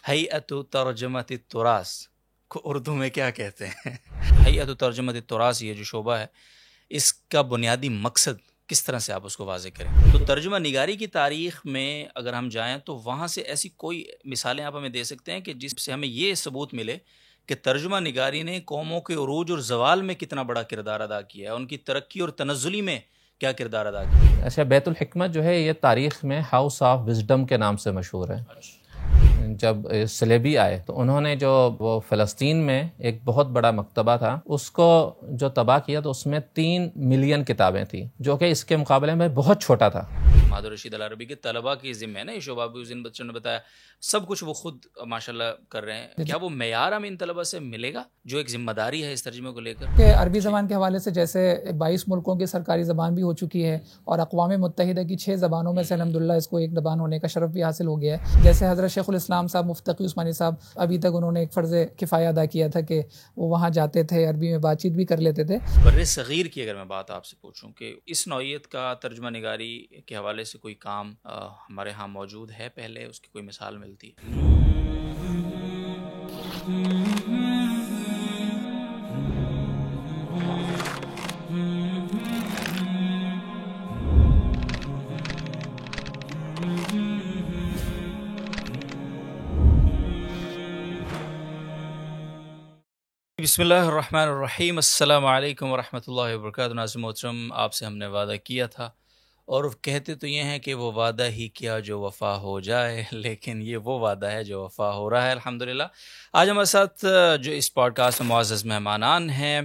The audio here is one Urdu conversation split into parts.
ہیئت ترجمۃ التراث کو اردو میں کیا کہتے ہیں؟ ہیئت ترجمۃ التراث یہ جو شعبہ ہے اس کا بنیادی مقصد کس طرح سے آپ اس کو واضح کریں؟ تو ترجمہ نگاری کی تاریخ میں اگر ہم جائیں تو وہاں سے ایسی کوئی مثالیں آپ ہمیں دے سکتے ہیں کہ جس سے ہمیں یہ ثبوت ملے کہ ترجمہ نگاری نے قوموں کے عروج اور زوال میں کتنا بڑا کردار ادا کیا ہے، ان کی ترقی اور تنزلی میں کیا کردار ادا کیا ہے؟ اچھا، بیت الحکمت جو ہے یہ تاریخ میں ہاؤس آف وزڈم کے نام سے مشہور ہے۔ جب سلیبی آئے تو انہوں نے جو وہ فلسطین میں ایک بہت بڑا مکتبہ تھا اس کو جو تباہ کیا تو اس میں 3 ملین کتابیں تھیں، جو کہ اس کے مقابلے میں بہت چھوٹا تھا۔ مہدور رشید العربی کے طلباء کی ذمہ ہے نا یہ شعبہ، بھی ان بچوں نے بتایا سب کچھ وہ خود ماشاءاللہ کر رہے ہیں۔ کیا وہ معیار ہمیں ان طلباء سے ملے گا جو ایک ذمہ داری ہے اس ترجمے کو لے کر؟ کہ عربی زبان کے حوالے سے جیسے 22 ملکوں کی سرکاری زبان بھی ہو چکی ہے اور اقوام متحدہ کی 6 زبانوں میں سے الحمدللہ اس کو ایک زبان ہونے کا شرف بھی حاصل ہو گیا ہے۔ جیسے حضرت شیخ الاسلام صاحب مفتی تقی عثمانی صاحب ابھی تک انہوں نے ایک فرض کفایہ ادا کیا تھا کہ وہ وہاں جاتے تھے، عربی میں بات چیت بھی کر لیتے تھے۔ بر صغیر کی اگر میں بات آپ سے پوچھوں کہ اس نوعیت کا ترجمہ نگاری کے حوالے سے کوئی کام ہمارے ہاں موجود ہے پہلے، اس کی کوئی مثال ملتی ہے؟ بسم اللہ الرحمن الرحیم، السلام علیکم ورحمۃ اللہ وبرکاتہ۔ ناظرین محترم، آپ سے ہم نے وعدہ کیا تھا اور کہتے تو یہ ہیں کہ وہ وعدہ ہی کیا جو وفا ہو جائے، لیکن یہ وہ وعدہ ہے جو وفا ہو رہا ہے الحمدللہ۔ آج ہمارے ساتھ جو اس پوڈ کاسٹ میں معزز مہمانان ہیں،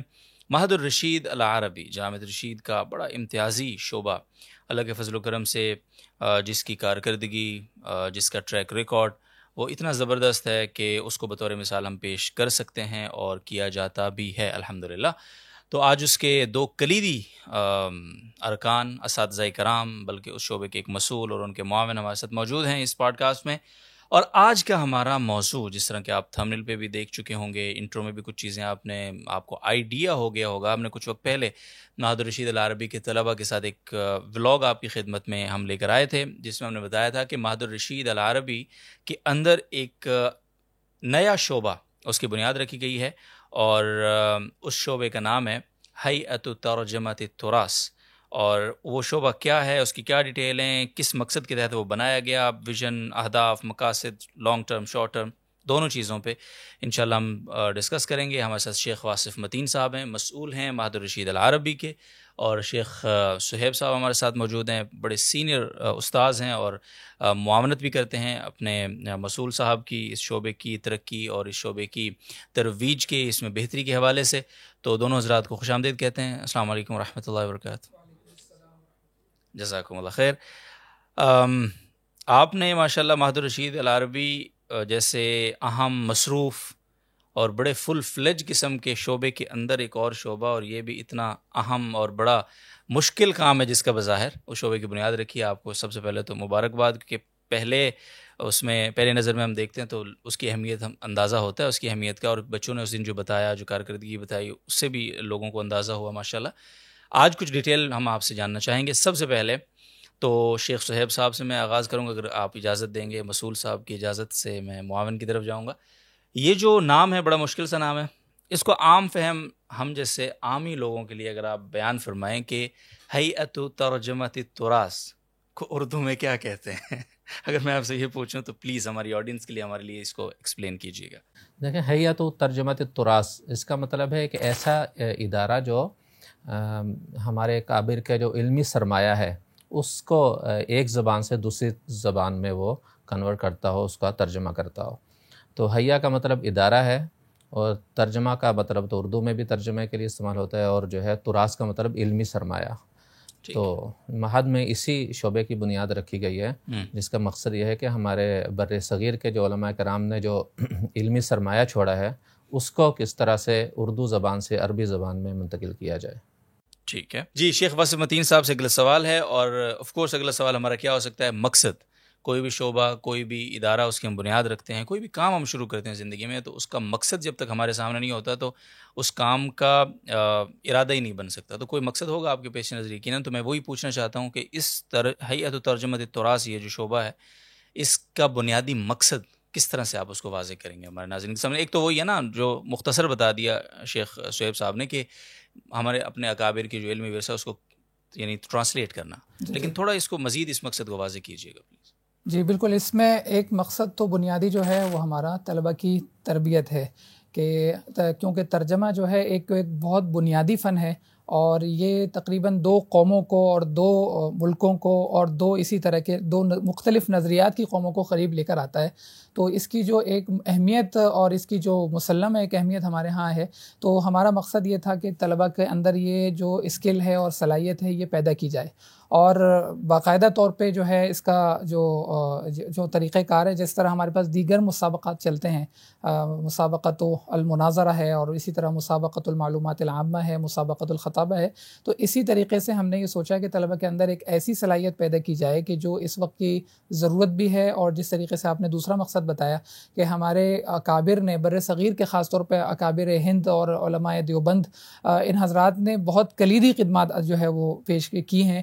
مہدور رشید العربی، جامعہ رشید کا بڑا امتیازی شعبہ، اللہ کے فضل و کرم سے جس کی کارکردگی، جس کا ٹریک ریکارڈ وہ اتنا زبردست ہے کہ اس کو بطور مثال ہم پیش کر سکتے ہیں اور کیا جاتا بھی ہے الحمدللہ۔ تو آج اس کے 2 کلیدی ارکان، اساتذہ کرام، بلکہ اس شعبے کے ایک مسئول اور ان کے معاون ہمارے ساتھ موجود ہیں اس پوڈ کاسٹ میں۔ اور آج کا ہمارا موضوع، جس طرح کہ آپ تھمبنیل پہ بھی دیکھ چکے ہوں گے، انٹرو میں بھی کچھ چیزیں آپ کو آئیڈیا ہو گیا ہوگا۔ ہم نے کچھ وقت پہلے مہدور رشید العربی کے طلباء کے ساتھ ایک ولاگ آپ کی خدمت میں ہم لے کر آئے تھے، جس میں ہم نے بتایا تھا کہ مہدور رشید العربی کے اندر ایک نیا شعبہ اس کی بنیاد رکھی گئی ہے، اور اس شعبے کا نام ہے ہیئت ترجمۃ التراث۔ اور وہ شعبہ کیا ہے، اس کی کیا ڈیٹیلیں، کس مقصد کے تحت وہ بنایا گیا، ویژن، اہداف، مقاصد، لانگ ٹرم، شارٹ ٹرم، دونوں چیزوں پہ انشاءاللہ ہم ڈسکس کریں گے۔ ہمارے ساتھ شیخ واصف متین صاحب ہیں، مسئول ہیں مہدور رشید العربی کے، اور شیخ صہیب صاحب ہمارے ساتھ موجود ہیں، بڑے سینئر استاذ ہیں اور معاونت بھی کرتے ہیں اپنے مسئول صاحب کی اس شعبے کی ترقی اور اس شعبے کی ترویج کے، اس میں بہتری کے حوالے سے۔ تو دونوں حضرات کو خوش آمدید کہتے ہیں۔ السلام علیکم ورحمۃ اللہ وبرکاتہ۔ جزاکم اللہ خیر۔ آپ نے ماشاءاللہ مہدور رشید العربی جیسے اہم، مصروف اور بڑے فل فلیج قسم کے شعبے کے اندر ایک اور شعبہ، اور یہ بھی اتنا اہم اور بڑا مشکل کام ہے جس کا بظاہر اس شعبے کی بنیاد رکھی ہے۔ آپ کو سب سے پہلے تو مبارکباد، کیونکہ پہلے نظر میں ہم دیکھتے ہیں تو اس کی اہمیت ہم اندازہ ہوتا ہے اس کی اہمیت کا، اور بچوں نے اس دن جو بتایا، جو کارکردگی بتائی، اس سے بھی لوگوں کو اندازہ ہوا ماشاءاللہ۔ آج کچھ ڈیٹیل ہم آپ سے جاننا چاہیں گے۔ سب سے پہلے تو شیخ صہیب صاحب سے میں آغاز کروں گا، اگر آپ اجازت دیں گے، مسئول صاحب کی اجازت سے میں معاون کی طرف جاؤں گا۔ یہ جو نام ہے بڑا مشکل سا نام ہے، اس کو عام فہم ہم جیسے عامی لوگوں کے لیے اگر آپ بیان فرمائیں کہ ہیئت ترجمۃ التراث کو اردو میں کیا کہتے ہیں، اگر میں آپ سے یہ پوچھوں تو پلیز ہماری آڈینس کے لیے، ہمارے لیے اس کو ایکسپلین کیجیے گا۔ دیکھیں، ہیئت ترجمۃ التراث، اس کا مطلب ہے کہ ایسا ادارہ جو ہمارے کابر کا جو علمی سرمایہ ہے اس کو ایک زبان سے دوسری زبان میں وہ کنورٹ کرتا ہو، اس کا ترجمہ کرتا ہو۔ تو حیہ کا مطلب ادارہ ہے، اور ترجمہ کا مطلب تو اردو میں بھی ترجمے کے لیے استعمال ہوتا ہے، اور جو ہے تراث کا مطلب علمی سرمایہ۔ تو مہد میں اسی شعبے کی بنیاد رکھی گئی ہے، جس کا مقصد یہ ہے کہ ہمارے بر صغیر کے جو علماء کرام نے جو علمی سرمایہ چھوڑا ہے اس کو کس طرح سے اردو زبان سے عربی زبان میں منتقل کیا جائے۔ ٹھیک ہے جی، شیخ واصف متین صاحب سے اگلا سوال ہے، اور آف کورس اگلا سوال ہمارا کیا ہو سکتا ہے؟ مقصد۔ کوئی بھی شعبہ، کوئی بھی ادارہ، اس کی ہم بنیاد رکھتے ہیں، کوئی بھی کام ہم شروع کرتے ہیں زندگی میں، تو اس کا مقصد جب تک ہمارے سامنے نہیں ہوتا تو اس کام کا ارادہ ہی نہیں بن سکتا۔ تو کوئی مقصد ہوگا آپ کے پیش نظر یقیناً، تو میں وہی پوچھنا چاہتا ہوں کہ اس ہیئت ترجمۃ التراث، یہ جو شعبہ ہے، اس کا بنیادی مقصد کس طرح سے آپ اس کو واضح کریں گے ہمارے ناظرین کے سامنے؟ ایک تو وہی ہے نا جو مختصر بتا دیا شیخ شعیب صاحب نے کہ ہمارے اپنے اکابر کی جو علمی ورثہ اس کو یعنی ٹرانسلیٹ کرنا، لیکن تھوڑا اس کو مزید اس مقصد کو واضح کیجیے گا پلیز۔ جی بالکل، اس میں ایک مقصد تو بنیادی جو ہے وہ ہمارا طلبہ کی تربیت ہے، کہ کیونکہ ترجمہ جو ہے ایک بہت بنیادی فن ہے، اور یہ تقریباً 2 قوموں کو اور 2 ملکوں کو اور 2 اسی طرح کے 2 مختلف نظریات کی قوموں کو قریب لے کر آتا ہے۔ تو اس کی جو ایک اہمیت اور اس کی جو مسلم ایک اہمیت ہمارے ہاں ہے، تو ہمارا مقصد یہ تھا کہ طلبہ کے اندر یہ جو اسکل ہے اور صلاحیت ہے یہ پیدا کی جائے، اور باقاعدہ طور پہ جو ہے اس کا جو طریقہ کار ہے، جس طرح ہمارے پاس دیگر مسابقات چلتے ہیں، مسابقۃ المناظرہ ہے، اور اسی طرح مسابقۃ المعلومات العامہ ہے، مسابقۃ الخطابہ ہے، تو اسی طریقے سے ہم نے یہ سوچا کہ طلبہ کے اندر ایک ایسی صلاحیت پیدا کی جائے کہ جو اس وقت کی ضرورت بھی ہے، اور جس طریقے سے آپ نے دوسرا مقصد بتایا کہ ہمارے اکابر نے بر صغیر کے خاص طور پہ اکابر ہند اور علماء دیوبند، ان حضرات نے بہت کلیدی خدمات جو ہے وہ پیش کی ہیں،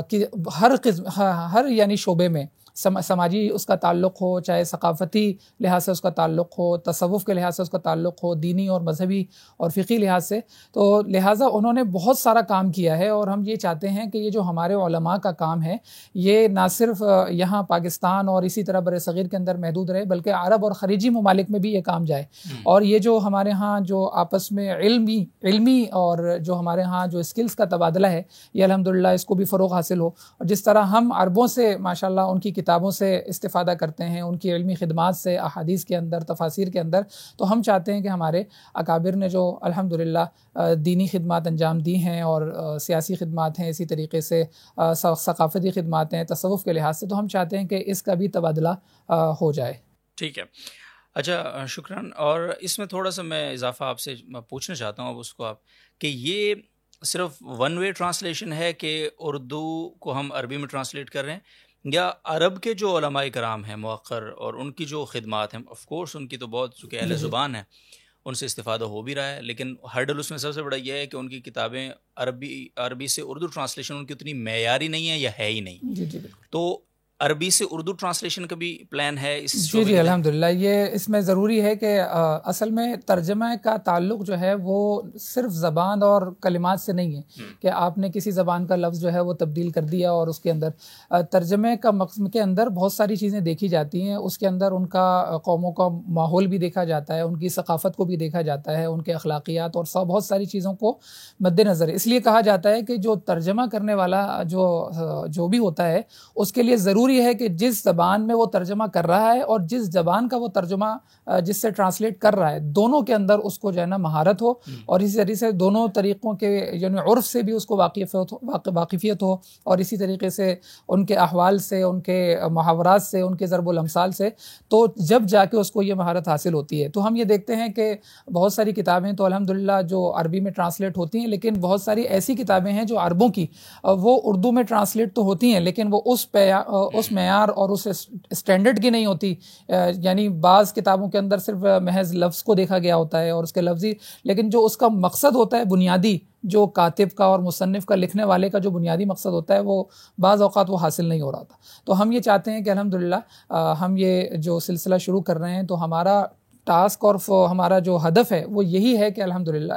کہ ہر یعنی شعبے میں سماجی اس کا تعلق ہو، چاہے ثقافتی لحاظ سے اس کا تعلق ہو، تصوف کے لحاظ سے اس کا تعلق ہو، دینی اور مذہبی اور فقہی لحاظ سے، تو لہٰذا انہوں نے بہت سارا کام کیا ہے، اور ہم یہ چاہتے ہیں کہ یہ جو ہمارے علماء کا کام ہے یہ نہ صرف یہاں پاکستان اور اسی طرح بر صغیر کے اندر محدود رہے، بلکہ عرب اور خلیجی ممالک میں بھی یہ کام جائے، اور یہ جو ہمارے ہاں جو آپس میں علمی اور جو ہمارے ہاں جو اسکلز کا تبادلہ ہے، یہ الحمدللہ اس کو بھی فروغ حاصل ہو، اور جس طرح ہم عربوں سے ماشاءاللہ ان کی کتابوں سے استفادہ کرتے ہیں، ان کی علمی خدمات سے احادیث کے اندر، تفاسیر کے اندر، تو ہم چاہتے ہیں کہ ہمارے اکابر نے جو الحمدللہ دینی خدمات انجام دی ہیں، اور سیاسی خدمات ہیں، اسی طریقے سے ثقافتی خدمات ہیں تصوف کے لحاظ سے، تو ہم چاہتے ہیں کہ اس کا بھی تبادلہ ہو جائے۔ ٹھیک ہے، اچھا شکراً۔ اور اس میں تھوڑا سا میں اضافہ آپ سے پوچھنا چاہتا ہوں اب اس کو آپ، کہ یہ صرف ون وے ٹرانسلیشن ہے کہ اردو کو ہم عربی میں ٹرانسلیٹ کر رہے ہیں، یا عرب کے جو علماء کرام ہیں مؤخر اور ان کی جو خدمات ہیں، آف کورس ان کی تو بہت چونکہ اہل زبان ہیں ان سے استفادہ ہو بھی رہا ہے، لیکن ہرڈل اس میں سب سے بڑا یہ ہے کہ ان کی کتابیں عربی سے اردو ٹرانسلیشن ان کی اتنی معیاری نہیں ہے یا ہے ہی نہیں۔ جی جی بالکل۔ تو عربی سے اردو ٹرانسلیشن کا بھی پلان ہے اس جی جی الحمدللہ، یہ اس میں ضروری ہے کہ اصل میں ترجمہ کا تعلق جو ہے وہ صرف زبان اور کلمات سے نہیں ہے کہ آپ نے کسی زبان کا لفظ جو ہے وہ تبدیل کر دیا، اور اس کے اندر ترجمے کا مقصد کے اندر بہت ساری چیزیں دیکھی جاتی ہیں، اس کے اندر ان کا قوموں کا ماحول بھی دیکھا جاتا ہے، ان کی ثقافت کو بھی دیکھا جاتا ہے، ان کے اخلاقیات اور بہت ساری چیزوں کو مد نظر، اس لیے کہا جاتا ہے کہ جو ترجمہ کرنے والا جو بھی ہوتا ہے اس کے لیے ضروری ہے کہ جس زبان میں وہ ترجمہ کر رہا ہے اور جس زبان کا وہ ترجمہ جس سے ٹرانسلیٹ کر رہا ہے، دونوں کے اندر اس کو جو ہے نا مہارت ہو، اور اسی طریقے سے دونوں طریقوں کے یعنی عرف سے بھی اس کو واقفیت ہو، اور اسی طریقے سے ان کے احوال سے، ان کے محاورات سے، ان کے ضرب الامثال سے، تو جب جا کے اس کو یہ مہارت حاصل ہوتی ہے۔ تو ہم یہ دیکھتے ہیں کہ بہت ساری کتابیں تو الحمدللہ جو عربی میں ٹرانسلیٹ ہوتی ہیں، لیکن بہت ساری ایسی کتابیں ہیں جو عربوں کی وہ اردو میں ٹرانسلیٹ تو ہوتی ہیں، لیکن وہ اس معیار اور اس اسٹینڈرڈ کی نہیں ہوتی، یعنی بعض کتابوں کے اندر صرف محض لفظ کو دیکھا گیا ہوتا ہے اور اس کے لفظی، لیکن جو اس کا مقصد ہوتا ہے بنیادی، جو کاتب کا اور مصنف کا، لکھنے والے کا جو بنیادی مقصد ہوتا ہے، وہ بعض اوقات وہ حاصل نہیں ہو رہا تھا۔ تو ہم یہ چاہتے ہیں کہ الحمدللہ ہم یہ جو سلسلہ شروع کر رہے ہیں، تو ہمارا ٹاسک اور ہمارا جو ہدف ہے وہ یہی ہے کہ الحمدللہ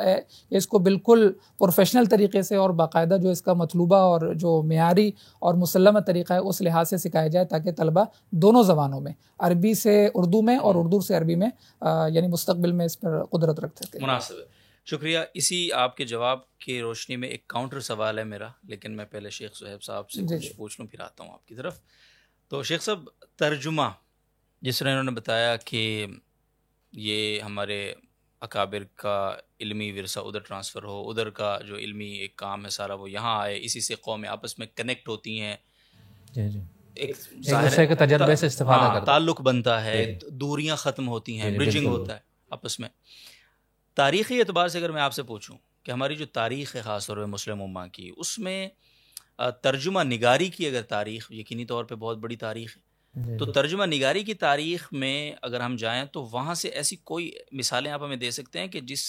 اس کو بالکل پروفیشنل طریقے سے اور باقاعدہ جو اس کا مطلوبہ اور جو معیاری اور مسلمہ طریقہ ہے اس لحاظ سے سکھایا جائے، تاکہ طلبہ دونوں زبانوں میں، عربی سے اردو میں اور اردو سے عربی میں، یعنی مستقبل میں اس پر قدرت رکھ سکیں۔ مناسب ہے، شکریہ۔ اسی آپ کے جواب کی روشنی میں ایک کاؤنٹر سوال ہے میرا، لیکن میں پہلے شیخ صہیب صاحب سے کچھ پوچھ لوں پھر آتا ہوں آپ کی طرف۔ تو شیخ صاحب، ترجمہ جس طرح انہوں نے بتایا کہ یہ ہمارے اکابر کا علمی ورثہ ادھر ٹرانسفر ہو، ادھر کا جو علمی ایک کام ہے سارا وہ یہاں آئے، اسی سے قومیں آپس میں کنیکٹ ہوتی ہیں، جی جی، ایک دوسرے کے تجربے سے استفادہ کرتے ہیں، تعلق بنتا ہے، دوریاں ختم ہوتی ہیں، برجنگ ہوتا ہے آپس میں۔ تاریخی اعتبار سے اگر میں آپ سے پوچھوں کہ ہماری جو تاریخ ہے خاص طور پہ مسلم امہ کی، اس میں ترجمہ نگاری کی اگر تاریخ یقینی طور پہ بہت بڑی تاریخ ہے، تو ترجمہ نگاری کی تاریخ میں اگر ہم جائیں تو وہاں سے ایسی کوئی مثالیں آپ ہمیں دے سکتے ہیں کہ جس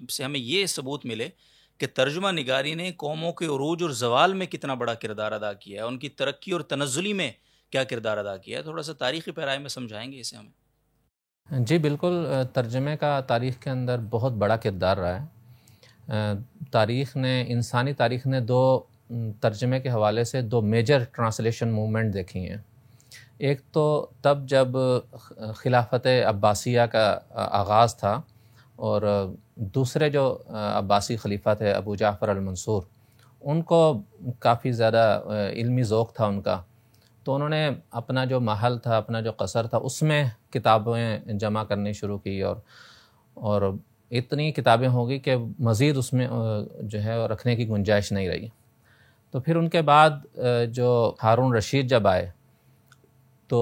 سے ہمیں یہ ثبوت ملے کہ ترجمہ نگاری نے قوموں کے عروج اور زوال میں کتنا بڑا کردار ادا کیا ہے، ان کی ترقی اور تنزلی میں کیا کردار ادا کیا ہے؟ تھوڑا سا تاریخی پیرائے میں سمجھائیں گے اسے ہمیں؟ جی بالکل، ترجمے کا تاریخ کے اندر بہت بڑا کردار رہا ہے۔ انسانی تاریخ نے ترجمے کے حوالے سے دو میجر ٹرانسلیشن موومنٹ دیکھی ہیں۔ ایک تو تب جب خلافت عباسیہ کا آغاز تھا، اور دوسرے جو عباسی خلیفہ تھے ابو جعفر المنصور، ان کو کافی زیادہ علمی ذوق تھا ان کا، تو انہوں نے اپنا جو محل تھا، اپنا جو قصر تھا، اس میں کتابیں جمع کرنی شروع کی، اور اتنی کتابیں ہو گئی کہ مزید اس میں جو ہے رکھنے کی گنجائش نہیں رہی۔ تو پھر ان کے بعد جو ہارون رشید جب آئے، تو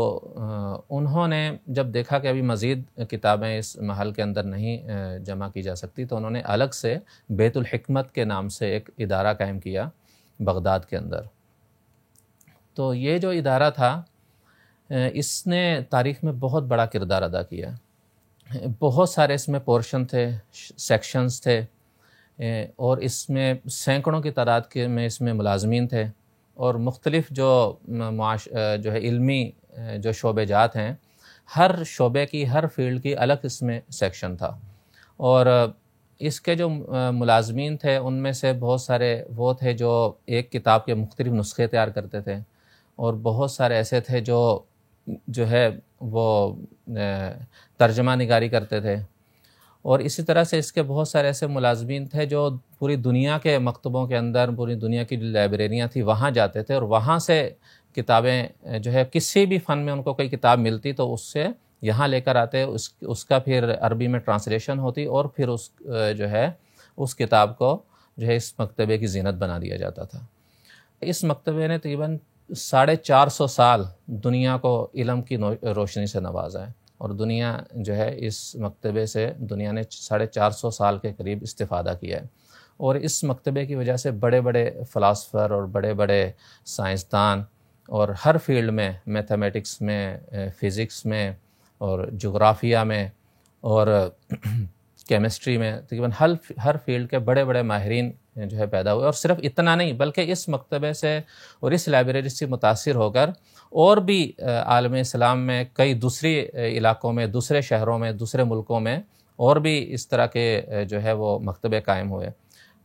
انہوں نے جب دیکھا کہ ابھی مزید کتابیں اس محل کے اندر نہیں جمع کی جا سکتی، تو انہوں نے الگ سے بیت الحکمت کے نام سے ایک ادارہ قائم کیا بغداد کے اندر۔ تو یہ جو ادارہ تھا، اس نے تاریخ میں بہت بڑا کردار ادا کیا۔ بہت سارے اس میں پورشن تھے، سیکشنز تھے، اور اس میں سینکڑوں کی تعداد میں اس میں ملازمین تھے، اور مختلف جو ہے علمی جو شعبے جات ہیں، ہر شعبے کی، ہر فیلڈ کی الگ اس میں سیکشن تھا۔ اور اس کے جو ملازمین تھے، ان میں سے بہت سارے وہ تھے جو ایک کتاب کے مختلف نسخے تیار کرتے تھے، اور بہت سارے ایسے تھے جو ہے وہ ترجمہ نگاری کرتے تھے، اور اسی طرح سے اس کے بہت سارے ایسے ملازمین تھے جو پوری دنیا کے مکتبوں کے اندر، پوری دنیا کی جو لائبریریاں تھیں وہاں جاتے تھے، اور وہاں سے کتابیں جو ہے کسی بھی فن میں ان کو کوئی کتاب ملتی تو اس سے یہاں لے کر آتے، اس کا پھر عربی میں ٹرانسلیشن ہوتی، اور پھر جو ہے اس کتاب کو جو ہے اس مکتبے کی زینت بنا دیا جاتا تھا۔ اس مکتبے نے تقریباً 450 سال دنیا کو علم کی روشنی سے نوازا ہے، اور دنیا جو ہے اس مکتبے سے دنیا نے 450 سال کے قریب استفادہ کیا ہے، اور اس مکتبے کی وجہ سے بڑے بڑے فلاسفر اور بڑے بڑے سائنسدان، اور ہر فیلڈ میں، میتھمیٹکس میں، فزکس میں، اور جغرافیہ میں، اور کیمسٹری میں، تقریباً ہر فیلڈ کے بڑے بڑے ماہرین جو ہے پیدا ہوئے۔ اور صرف اتنا نہیں، بلکہ اس مکتبے سے اور اس لائبریری سے متاثر ہو کر اور بھی عالم اسلام میں کئی دوسری علاقوں میں، دوسرے شہروں میں، دوسرے ملکوں میں اور بھی اس طرح کے جو ہے وہ مکتبے قائم ہوئے۔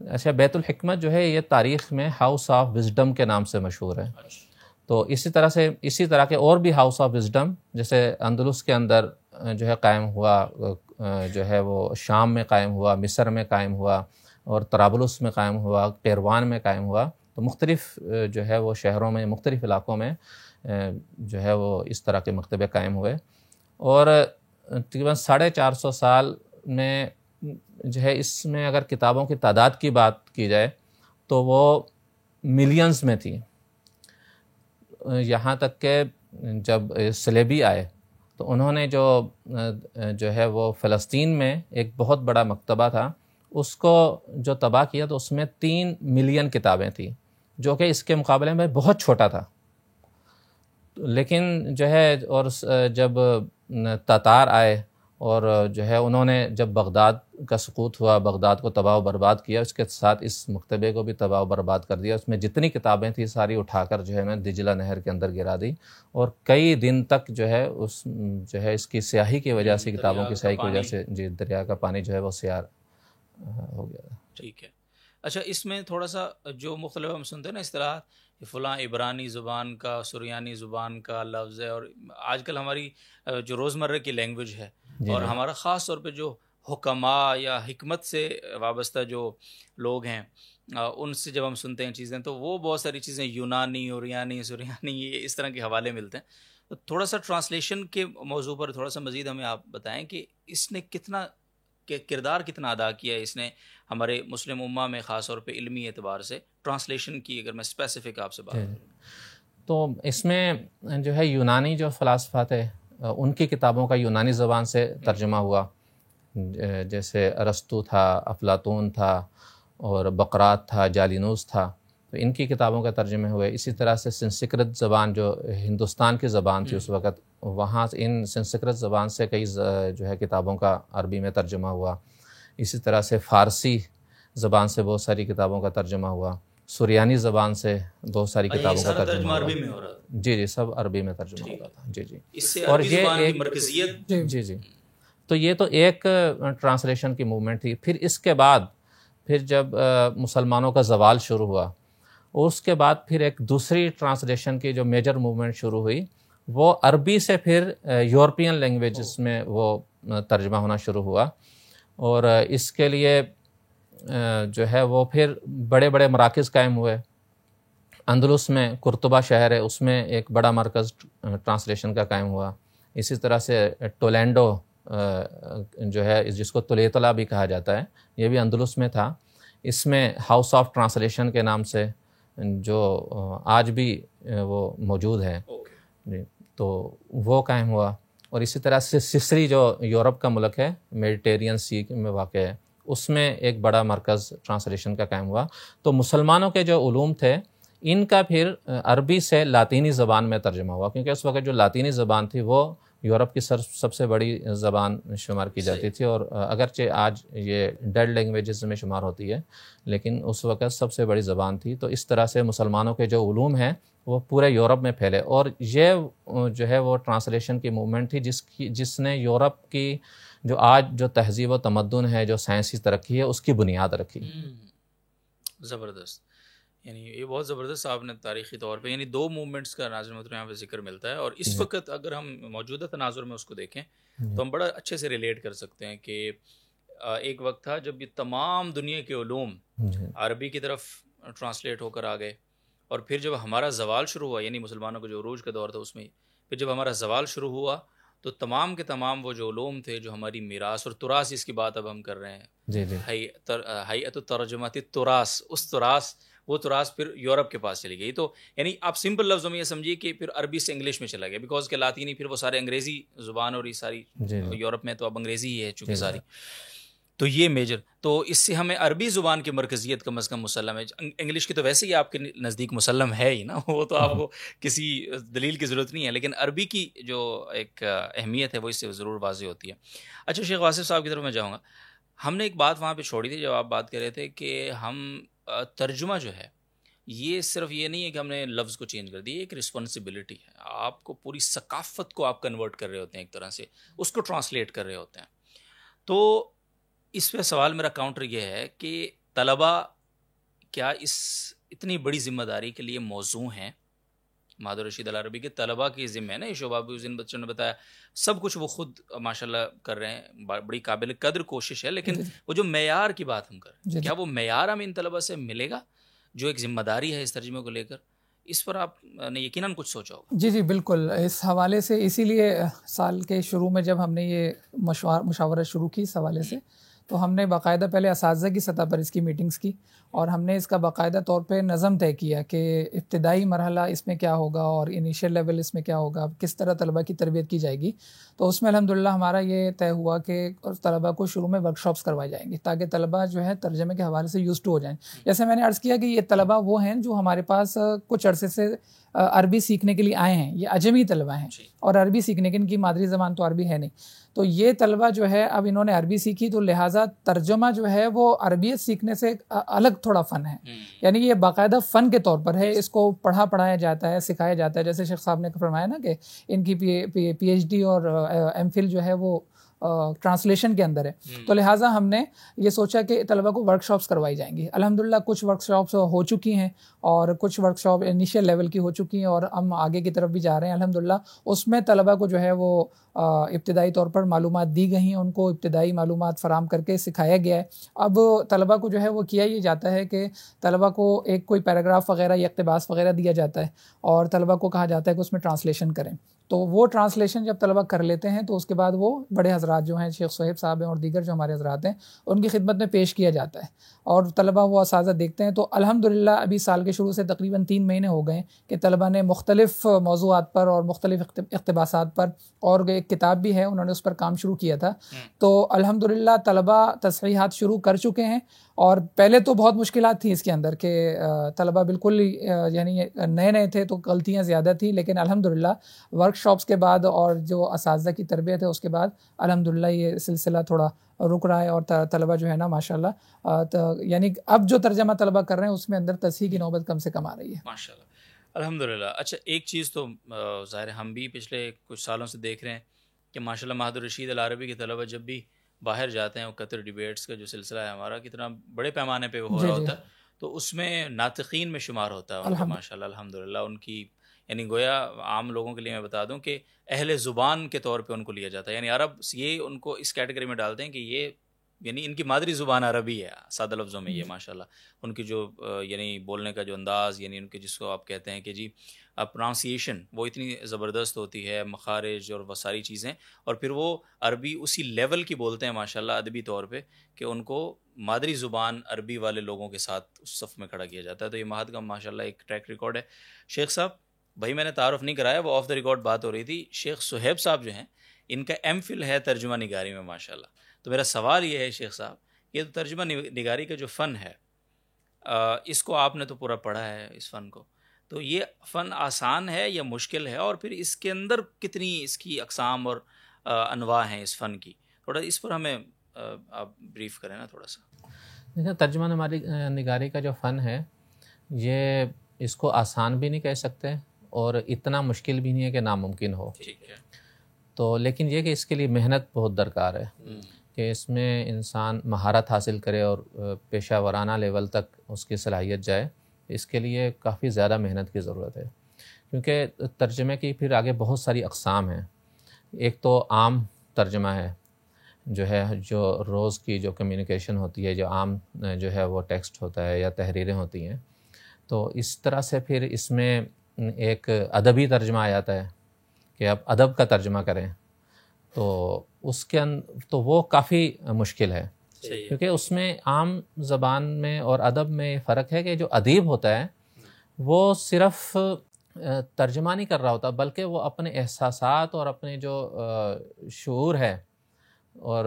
اچھا، بیت الحکمت جو ہے یہ تاریخ میں ہاؤس آف وزڈم کے نام سے مشہور ہے۔ تو اسی طرح کے اور بھی ہاؤس آف وزڈم، جیسے اندلس کے اندر جو ہے قائم ہوا، جو ہے وہ شام میں قائم ہوا، مصر میں قائم ہوا، اور طرابلس میں قائم ہوا، قیروان میں قائم ہوا۔ تو مختلف جو ہے وہ شہروں میں، مختلف علاقوں میں جو ہے وہ اس طرح کے مکتبے قائم ہوئے، اور تقریباً 450 سال میں جو ہے اس میں اگر کتابوں کی تعداد کی بات کی جائے تو وہ ملینز میں تھی۔ یہاں تک کہ جب سلیبی آئے تو انہوں نے جو ہے وہ فلسطین میں ایک بہت بڑا مکتبہ تھا، اس کو جو تباہ کیا تو اس میں 3 ملین کتابیں تھیں، جو کہ اس کے مقابلے میں بہت چھوٹا تھا۔ لیکن جو ہے، اور جب تاتار آئے اور جو ہے انہوں نے جب بغداد کا سقوط ہوا، بغداد کو تباہ و برباد کیا، اس کے ساتھ اس مکتبے کو بھی تباہ و برباد کر دیا۔ اس میں جتنی کتابیں تھیں ساری اٹھا کر جو ہے میں دجلہ نہر کے اندر گرا دی، اور کئی دن تک جو ہے اس کی سیاہی کی وجہ سے، کتابوں کی سیاہی کی وجہ سے جی دریا کا پانی جو ہے وہ سیاہ ہو گیا۔ ٹھیک ہے۔ اچھا، اس میں تھوڑا سا جو مختلف ہم سنتے ہیں نا اصطلاحات، فلاں عبرانی زبان کا، سریانی زبان کا لفظ ہے، اور آج کل ہماری جو روزمرہ کی لینگویج ہے، اور ہمارا خاص طور پہ جو حکماء یا حکمت سے وابستہ جو لوگ ہیں، ان سے جب ہم سنتے ہیں چیزیں تو وہ بہت ساری چیزیں یونانی، اوریانی، سریانی، یہ اس طرح کے حوالے ملتے ہیں۔ تو تھوڑا سا ٹرانسلیشن کے موضوع پر تھوڑا سا مزید ہمیں آپ بتائیں کہ اس نے کردار کتنا ادا کیا ہے اس نے ہمارے مسلم امہ میں، خاص طور پہ علمی اعتبار سے ٹرانسلیشن کی، اگر میں اسپیسیفک آپ سے بات کروں تو اس میں جو ہے یونانی جو فلاسفہ تھے ان کی کتابوں کا یونانی زبان سے ترجمہ ہوا، جیسے ارسطو تھا، افلاطون تھا، اور بقراط تھا، جالینوس تھا، تو ان کی کتابوں کے ترجمے ہوئے۔ اسی طرح سے سنسکرت زبان جو ہندوستان کی زبان تھی اس وقت، وہاں ان سنسکرت زبان سے کئی جو ہے کتابوں کا عربی میں ترجمہ ہوا۔ اسی طرح سے فارسی زبان سے بہت ساری کتابوں کا ترجمہ ہوا، سریانی زبان سے بہت ساری کتابوں کا ترجمہ ہوا۔ جی سب عربی میں ترجمہ ہوا تھا۔ جی اس سے عربی زبان کی مرکزیت جی تو یہ تو ایک ٹرانسلیشن کی موومنٹ تھی. پھر اس کے بعد پھر جب مسلمانوں کا زوال شروع ہوا، اس کے بعد پھر ایک دوسری ٹرانسلیشن کی جو میجر موومنٹ شروع ہوئی وہ عربی سے پھر یورپین لینگویجز میں وہ ترجمہ ہونا شروع ہوا. اور اس کے لیے جو ہے وہ پھر بڑے بڑے مراکز قائم ہوئے. اندلس میں قرطبہ شہر ہے، اس میں ایک بڑا مرکز ٹرانسلیشن کا قائم ہوا. اسی طرح سے ٹولینڈو جو ہے جس کو تولیطلا بھی کہا جاتا ہے، یہ بھی اندلس میں تھا. اس میں ہاؤس آف ٹرانسلیشن کے نام سے جو آج بھی وہ موجود ہے، تو وہ قائم ہوا. اور اسی طرح سے سسری جو یورپ کا ملک ہے، میڈیٹیرین سی میں واقع ہے، اس میں ایک بڑا مرکز ٹرانسلیشن کا قائم ہوا. تو مسلمانوں کے جو علوم تھے ان کا پھر عربی سے لاطینی زبان میں ترجمہ ہوا، کیونکہ اس وقت جو لاطینی زبان تھی وہ یورپ کی سب سے بڑی زبان شمار کی جاتی تھی. اور اگرچہ آج یہ ڈیڈ لینگویجز میں شمار ہوتی ہے، لیکن اس وقت سب سے بڑی زبان تھی. تو اس طرح سے مسلمانوں کے جو علوم ہیں وہ پورے یورپ میں پھیلے. اور یہ جو ہے وہ ٹرانسلیشن کی موومنٹ تھی جس نے یورپ کی جو آج جو تہذیب و تمدن ہے، جو سائنسی ترقی ہے، اس کی بنیاد رکھی. زبردست. یعنی یہ بہت زبردست آپ نے تاریخی طور پہ یعنی دو موومنٹس کا ناظرین محترم یہاں پہ ذکر ملتا ہے. اور اس وقت اگر ہم موجودہ تناظر میں اس کو دیکھیں تو ہم بڑا اچھے سے ریلیٹ کر سکتے ہیں کہ ایک وقت تھا جب یہ تمام دنیا کے علوم عربی کی طرف ٹرانسلیٹ ہو کر آ گئے. اور پھر جب ہمارا زوال شروع ہوا، یعنی مسلمانوں کا جو عروج کا دور تھا اس میں پھر جب ہمارا زوال شروع ہوا تو تمام کے تمام وہ جو علوم تھے جو ہماری میراث اور تراث، اس کی بات اب ہم کر رہے ہیں، ہیئت الترجمات التراث، اس تراث وہ تراث پھر یورپ کے پاس چلی گئی. تو یعنی آپ سمپل لفظوں میں یہ سمجھیے کہ پھر عربی سے انگلش میں چلا گیا، بیکاز کہ لاطینی پھر وہ سارے انگریزی زبان اور یہ ساری یورپ میں تو اب انگریزی ہی ہے چونکہ ساری. تو یہ میجر، تو اس سے ہمیں عربی زبان کی مرکزیت کم از کم مسلم ہے. انگلش کی تو ویسے ہی آپ کے نزدیک مسلم ہے ہی نا، وہ تو آپ کو کسی دلیل کی ضرورت نہیں ہے، لیکن عربی کی جو ایک اہمیت ہے وہ اس سے ضرور واضح ہوتی ہے. اچھا شیخ واصف صاحب کی طرف میں جاؤں گا. ہم نے ایک بات وہاں پہ چھوڑی تھی جب آپ بات کر رہے تھے کہ ہم ترجمہ جو ہے یہ صرف یہ نہیں ہے کہ ہم نے لفظ کو چینج کر دیا، ایک رسپانسبلٹی ہے. آپ کو پوری ثقافت کو آپ کنورٹ کر رہے ہوتے ہیں، ایک طرح سے اس کو ٹرانسلیٹ کر رہے ہوتے ہیں. تو اس پہ سوال میرا کاؤنٹر یہ ہے کہ طلبہ کیا اس اتنی بڑی ذمہ داری کے لیے موزوں ہیں؟ مہدور رشید العربی کے طلبہ کی ذمہ ہے نا یہ شعبہ، بھی جن بچوں نے بتایا سب کچھ وہ خود ماشاءاللہ کر رہے ہیں، بڑی قابل قدر کوشش ہے. لیکن وہ جو معیار کی بات ہم کر رہے ہیں، کیا وہ معیار ہمیں ان طلبہ سے ملے گا جو ایک ذمہ داری ہے اس ترجمے کو لے کر؟ اس پر آپ نے یقیناً کچھ سوچا ہوگا. جی بالکل. اس حوالے سے اسی لیے سال کے شروع میں جب ہم نے یہ مشاورت شروع کی اس حوالے سے، تو ہم نے باقاعدہ پہلے اساتذہ کی سطح پر اس کی میٹنگز کی، اور ہم نے اس کا باقاعدہ طور پہ نظم طے کیا کہ ابتدائی مرحلہ اس میں کیا ہوگا اور انیشیل لیول اس میں کیا ہوگا، کس طرح طلبہ کی تربیت کی جائے گی. تو اس میں الحمدللہ ہمارا یہ طے ہوا کہ طلبہ کو شروع میں ورکشاپس کروائی جائیں گی تاکہ طلبہ جو ہے ترجمے کے حوالے سے یوز ٹو ہو جائیں. جیسے میں نے عرض کیا کہ یہ طلبہ وہ ہیں جو ہمارے پاس کچھ عرصے سے عربی سیکھنے کے لیے آئے ہیں، یہ اجمی طلبہ ہیں اور عربی سیکھنے کے ان کی مادری زبان تو عربی ہے نہیں. تو یہ طلبہ جو ہے اب انہوں نے عربی سیکھی، تو لہٰذا ترجمہ جو ہے وہ عربیت سیکھنے سے الگ تھوڑا فن ہے، یعنی یہ باقاعدہ فن کے طور پر ہے، اس کو پڑھایا جاتا ہے، سکھایا جاتا ہے. جیسے شیخ صاحب نے فرمایا نا کہ ان کی پی ایچ ڈی اور ایم فل جو ہے وہ ٹرانسلیشن کے اندر ہے. تو لہٰذا ہم نے یہ سوچا کہ طلبہ کو ورک شاپس کروائی جائیں گی. الحمدللہ کچھ ورک شاپس ہو چکی ہیں اور کچھ ورک شاپ انیشیل لیول کی ہو چکی ہیں، اور ہم آگے کی طرف بھی جا رہے ہیں الحمدللہ. اس میں طلبہ کو جو ہے وہ ابتدائی طور پر معلومات دی گئی ہیں، ان کو ابتدائی معلومات فراہم کر کے سکھایا گیا ہے. اب طلبہ کو جو ہے وہ کیا یہ جاتا ہے کہ طلبہ کو ایک کوئی پیراگراف وغیرہ یا اقتباس وغیرہ دیا جاتا ہے اور طلبہ کو کہا جاتا ہے کہ اس میں ٹرانسلیشن کریں. تو وہ ٹرانسلیشن جب طلبہ کر لیتے ہیں تو اس کے بعد وہ بڑے حضرات جو ہیں، شیخ صہیب صاحب ہیں اور دیگر جو ہمارے حضرات ہیں، ان کی خدمت میں پیش کیا جاتا ہے اور طلبہ وہ اساتذہ دیکھتے ہیں. تو الحمدللہ ابھی سال کے شروع سے تقریباً 3 مہینے ہو گئے کہ طلبہ نے مختلف موضوعات پر اور مختلف اقتباسات پر، اور ایک کتاب بھی ہے انہوں نے اس پر کام شروع کیا تھا. تو الحمدللہ طلبہ تصحیحات شروع کر چکے ہیں. اور پہلے تو بہت مشکلات تھیں اس کے اندر کہ طلبہ بالکل یعنی نئے تھے تو غلطیاں زیادہ تھیں، لیکن الحمدللہ ورک شاپس کے بعد اور جو اساتذہ کی تربیت ہے اس کے بعد الحمدللہ یہ سلسلہ تھوڑا رک رہا ہے اور طلبہ جو ہے نا ماشاءاللہ یعنی اب جو ترجمہ طلبہ کر رہے ہیں اس میں اندر تصحیح کی نوبت کم سے کم آ رہی ہے ماشاءاللہ الحمدللہ. اچھا ایک چیز تو ظاہر ہم بھی پچھلے کچھ سالوں سے دیکھ رہے ہیں کہ ماشاءاللہ مہد الرشید العربی کے طلبہ جب بھی باہر جاتے ہیں، وہ قطر ڈیبیٹس کا جو سلسلہ ہے ہمارا کتنا بڑے پیمانے پہ ہو رہا ہوتا ہے، تو اس میں ناطقین میں شمار ہوتا ہے ان کا ماشاءاللہ الحمدللہ. ان کی یعنی گویا عام لوگوں کے لیے میں بتا دوں کہ اہل زبان کے طور پہ ان کو لیا جاتا ہے. یعنی عرب یہ ان کو اس کیٹیگری میں ڈالتے ہیں کہ یہ یعنی ان کی مادری زبان عربی ہے سادہ لفظوں میں. یہ ماشاءاللہ ان کی جو یعنی بولنے کا جو انداز، یعنی ان کے جس کو آپ کہتے ہیں کہ جی پروننسیشن، وہ اتنی زبردست ہوتی ہے، مخارج اور وہ ساری چیزیں، اور پھر وہ عربی اسی لیول کی بولتے ہیں ماشاءاللہ ادبی طور پہ کہ ان کو مادری زبان عربی والے لوگوں کے ساتھ اس صف میں کھڑا کیا جاتا ہے. تو یہ مہد کا ماشاءاللہ ایک ٹریک ریکارڈ ہے. شیخ صاحب بھائی میں نے تعارف نہیں کرایا، وہ آف دا ریکارڈ بات ہو رہی تھی. شیخ صہیب صاحب جو ہیں ان کا ایم فل ہے ترجمہ نگاری میں ماشاءاللہ. تو میرا سوال یہ ہے شیخ صاحب، یہ ترجمہ نگاری کا جو فن ہے اس کو آپ نے تو پورا پڑھا ہے اس فن کو، تو یہ فن آسان ہے یا مشکل ہے، اور پھر اس کے اندر کتنی اس کی اقسام اور انواع ہیں اس فن کی؟ تھوڑا اس پر ہمیں آپ بریف کریں نا تھوڑا سا. دیکھیں ترجمہ نگاری کا جو فن ہے یہ اس کو آسان بھی نہیں کہہ سکتے اور اتنا مشکل بھی نہیں ہے کہ ناممکن ہو. ٹھیک ہے. تو لیکن یہ کہ اس کے لیے محنت بہت درکار ہے کہ اس میں انسان مہارت حاصل کرے اور پیشہ ورانہ لیول تک اس کی صلاحیت جائے. اس کے لیے کافی زیادہ محنت کی ضرورت ہے کیونکہ ترجمے کی پھر آگے بہت ساری اقسام ہیں. ایک تو عام ترجمہ ہے جو روز کی جو کمیونیکیشن ہوتی ہے، جو عام جو ہے وہ ٹیکسٹ ہوتا ہے یا تحریریں ہوتی ہیں. تو اس طرح سے پھر اس میں ایک ادبی ترجمہ آ جاتا ہے کہ اب ادب کا ترجمہ کریں، تو اس کے تو وہ کافی مشکل ہے کیونکہ اس میں عام زبان میں اور ادب میں فرق ہے کہ جو ادیب ہوتا ہے وہ صرف ترجمہ نہیں کر رہا ہوتا بلکہ وہ اپنے احساسات اور اپنے جو شعور ہے اور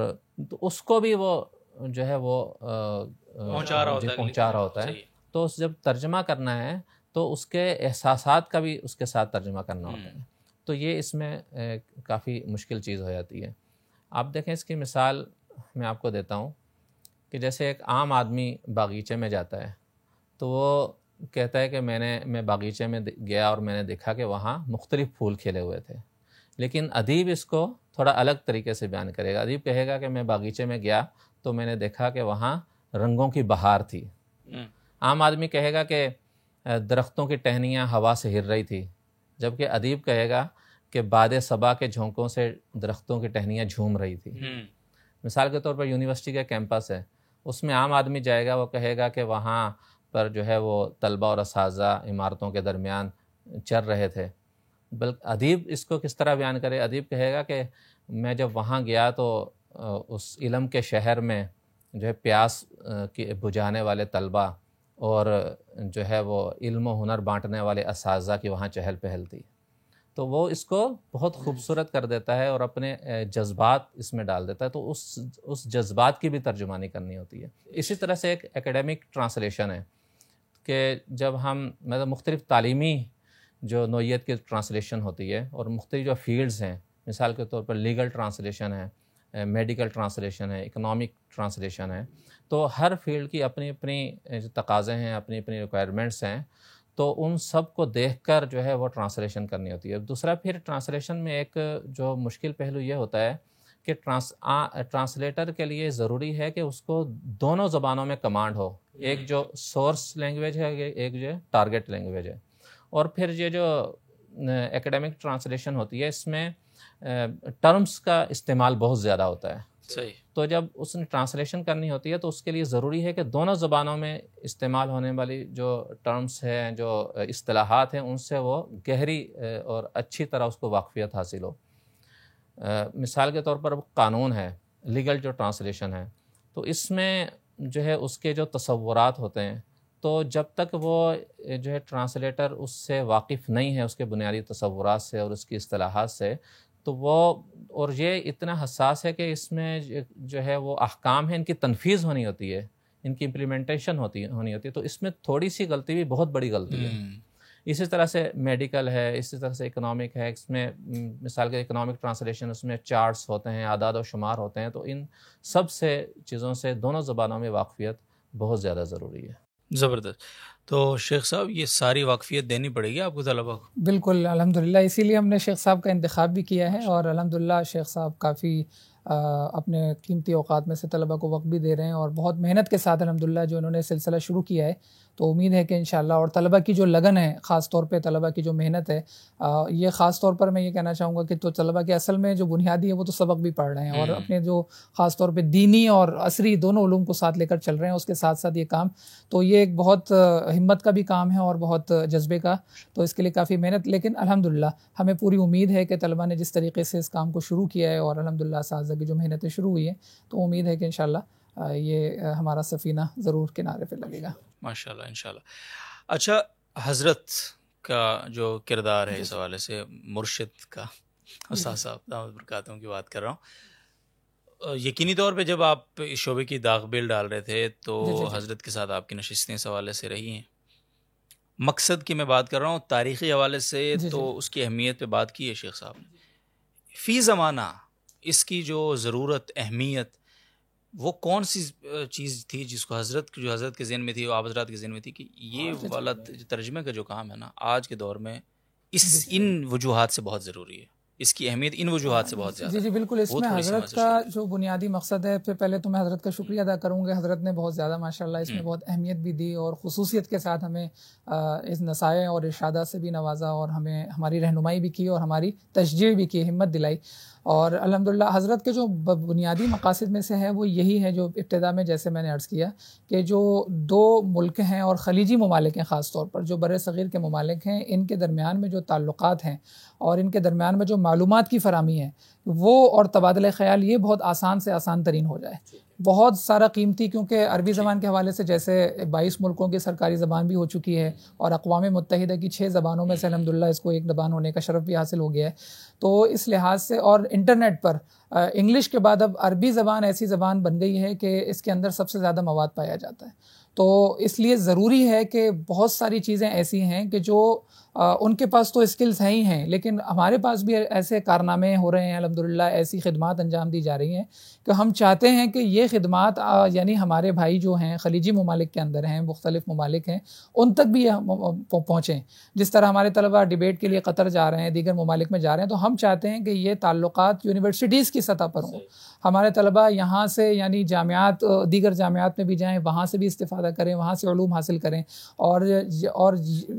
اس کو بھی وہ جو ہے وہ پہنچا رہا ہوتا ہے. تو جب ترجمہ کرنا ہے تو اس کے احساسات کا بھی اس کے ساتھ ترجمہ کرنا ہوتا ہے. تو یہ اس میں کافی مشکل چیز ہو جاتی ہے. آپ دیکھیں اس کی مثال میں آپ کو دیتا ہوں کہ جیسے ایک عام آدمی باغیچے میں جاتا ہے تو وہ کہتا ہے کہ میں باغیچے میں گیا اور میں نے دیکھا کہ وہاں مختلف پھول کھلے ہوئے تھے. لیکن ادیب اس کو تھوڑا الگ طریقے سے بیان کرے گا. ادیب کہے گا کہ میں باغیچے میں گیا تو میں نے دیکھا کہ وہاں رنگوں کی بہار تھی. عام آدمی کہے گا کہ درختوں کی ٹہنیاں ہوا سے ہل رہی تھی، جبکہ ادیب کہے گا کہ باد صبا کے جھونکوں سے درختوں کی ٹہنیاں جھوم رہی تھی. مثال کے طور پر یونیورسٹی کا کیمپس ہے، اس میں عام آدمی جائے گا، وہ کہے گا کہ وہاں پر جو ہے وہ طلبہ اور اساتذہ عمارتوں کے درمیان چل رہے تھے. بلکہ ادیب اس کو کس طرح بیان کرے؟ ادیب کہے گا کہ میں جب وہاں گیا تو اس علم کے شہر میں جو ہے پیاس بجھانے والے طلبہ اور جو ہے وہ علم و ہنر بانٹنے والے اساتذہ کی وہاں چہل پہل تھی. تو وہ اس کو بہت خوبصورت کر دیتا ہے اور اپنے جذبات اس میں ڈال دیتا ہے. تو اس جذبات کی بھی ترجمانی کرنی ہوتی ہے. اسی طرح سے ایک ایکیڈیمک ٹرانسلیشن ہے کہ جب ہم مختلف تعلیمی جو نوعیت کی ٹرانسلیشن ہوتی ہے اور مختلف جو فیلڈز ہیں، مثال کے طور پر لیگل ٹرانسلیشن ہے، میڈیکل ٹرانسلیشن ہے، اکنامک ٹرانسلیشن ہے، تو ہر فیلڈ کی اپنی اپنی جو تقاضے ہیں، اپنی اپنی ریکوائرمنٹس ہیں، تو ان سب کو دیکھ کر جو ہے وہ ٹرانسلیشن کرنی ہوتی ہے. دوسرا پھر ٹرانسلیشن میں ایک جو مشکل پہلو یہ ہوتا ہے کہ ٹرانسلیٹر کے لیے ضروری ہے کہ اس کو دونوں زبانوں میں کمانڈ ہو. ایک جو سورس لینگویج ہے، ایک جو ٹارگٹ لینگویج ہے. اور پھر یہ جو ایکیڈیمک ٹرانسلیشن ہوتی ہے اس میں ٹرمز کا استعمال بہت زیادہ ہوتا ہے. صحیح. تو جب اس نے ٹرانسلیشن کرنی ہوتی ہے تو اس کے لیے ضروری ہے کہ دونوں زبانوں میں استعمال ہونے والی جو ٹرمز ہیں، جو اصطلاحات ہیں، ان سے وہ گہری اور اچھی طرح اس کو واقفیت حاصل ہو. مثال کے طور پر قانون ہے، لیگل جو ٹرانسلیشن ہے، تو اس میں جو ہے اس کے جو تصورات ہوتے ہیں، تو جب تک وہ جو ہے ٹرانسلیٹر اس سے واقف نہیں ہے، اس کے بنیادی تصورات سے اور اس کی اصطلاحات سے، تو وہ اور یہ اتنا حساس ہے کہ اس میں جو ہے وہ احکام ہیں، ان کی تنفیذ ہونی ہوتی ہے، ان کی امپلیمنٹیشن ہونی ہوتی ہے. تو اس میں تھوڑی سی غلطی بھی بہت بڑی غلطی ہے. اسی طرح سے میڈیکل ہے، اسی طرح سے اکنامک ہے. اس میں مثال کے اکنامک ٹرانسلیشن، اس میں چارٹس ہوتے ہیں، اعداد و شمار ہوتے ہیں. تو ان سب سے چیزوں سے دونوں زبانوں میں واقفیت بہت زیادہ ضروری ہے. زبردست. تو شیخ صاحب یہ ساری واقفیت دینی پڑے گی آپ کو طلباء کو؟ بالکل الحمدللہ، اسی لیے ہم نے شیخ صاحب کا انتخاب بھی کیا ہے، اور الحمدللہ شیخ صاحب کافی اپنے قیمتی اوقات میں سے طلباء کو وقت بھی دے رہے ہیں، اور بہت محنت کے ساتھ الحمدللہ جو انہوں نے سلسلہ شروع کیا ہے، تو امید ہے کہ انشاءاللہ، اور طلباء کی جو لگن ہے، خاص طور پہ طلباء کی جو محنت ہے، یہ خاص طور پر میں یہ کہنا چاہوں گا کہ تو طلباء کے اصل میں جو بنیادی ہے وہ تو سبق بھی پڑھ رہے ہیں، اور اپنے جو خاص طور پہ دینی اور عصری دونوں علوم کو ساتھ لے کر چل رہے ہیں، اس کے ساتھ ساتھ یہ کام، تو یہ ایک بہت ہمت کا بھی کام ہے اور بہت جذبے کا، تو اس کے لیے کافی محنت، لیکن الحمدللہ ہمیں پوری امید ہے کہ طلباء نے جس طریقے سے اس کام کو شروع کیا ہے، اور الحمدللہ اساتذہ کی جو محنتیں شروع ہوئی ہیں، تو امید ہے کہ انشاءاللہ یہ ہمارا سفینہ ضرور کنارے پہ لگے گا ماشاءاللہ انشاءاللہ۔ اچھا، حضرت کا جو کردار ہے اس حوالے سے، مرشد کا، استاد صاحب دامت برکاتہم کی بات کر رہا ہوں، یقینی طور پہ جب آپ اس شعبے کی داغ بیل ڈال رہے تھے تو حضرت کے ساتھ آپ کی نشستیں اس حوالے سے رہی ہیں، مقصد کی میں بات کر رہا ہوں، تاریخی حوالے سے تو اس کی اہمیت پہ بات کی ہے شیخ صاحب نے، فی زمانہ اس کی جو ضرورت، اہمیت، وہ کون سی چیز تھی جس کو جو حضرت کے ذہن میں تھی، آپ حضرات کے ذہن میں تھی کہ یہ والا ترجمے کا جو کام ہے نا آج کے دور میں ان وجوہات سے بہت ضروری ہے، اس کی اہمیت ان وجوہات سے بہت زیادہ ہے؟ جی بالکل، اس میں حضرت کا جو بنیادی مقصد ہے، پھر پہلے تو میں حضرت کا شکریہ ادا کروں گا، حضرت نے بہت زیادہ ماشاءاللہ اس میں بہت اہمیت بھی دی، اور خصوصیت کے ساتھ ہمیں اس نصائح اور ارشادات سے بھی نوازا، اور ہمیں ہماری رہنمائی بھی کی، اور ہماری تشجیع بھی کی، ہمت دلائی، اور الحمدللہ حضرت کے جو بنیادی مقاصد میں سے ہے وہ یہی ہے، جو ابتدا میں جیسے میں نے عرض کیا کہ جو دو ملک ہیں اور خلیجی ممالک ہیں، خاص طور پر جو بر صغیر کے ممالک ہیں، ان کے درمیان میں جو تعلقات ہیں اور ان کے درمیان میں جو معلومات کی فراہمی ہے وہ اور تبادلہ خیال، یہ بہت آسان سے آسان ترین ہو جائے، بہت سارا قیمتی، کیونکہ عربی زبان کے حوالے سے جیسے 22 ملکوں کی سرکاری زبان بھی ہو چکی ہے، اور اقوام متحدہ کی 6 زبانوں میں سے الحمدللہ اس کو ایک زبان ہونے کا شرف بھی حاصل ہو گیا ہے، تو اس لحاظ سے، اور انٹرنیٹ پر انگلش کے بعد اب عربی زبان ایسی زبان بن گئی ہے کہ اس کے اندر سب سے زیادہ مواد پایا جاتا ہے، تو اس لیے ضروری ہے کہ بہت ساری چیزیں ایسی ہیں کہ جو ان کے پاس تو اسکلز ہیں ہی ہیں، لیکن ہمارے پاس بھی ایسے کارنامے ہو رہے ہیں الحمدللہ، ایسی خدمات انجام دی جا رہی ہیں کہ ہم چاہتے ہیں کہ یہ خدمات یعنی ہمارے بھائی جو ہیں خلیجی ممالک کے اندر ہیں، مختلف ممالک ہیں، ان تک بھی پہنچیں، جس طرح ہمارے طلباء ڈیبیٹ کے لیے قطر جا رہے ہیں، دیگر ممالک میں جا رہے ہیں، تو ہم چاہتے ہیں کہ یہ تعلقات یونیورسٹیز کی سطح پر ہوں، ہمارے طلباء یہاں سے یعنی جامعات، دیگر جامعات میں بھی جائیں، وہاں سے بھی استفادہ کریں، وہاں سے علوم حاصل کریں، اور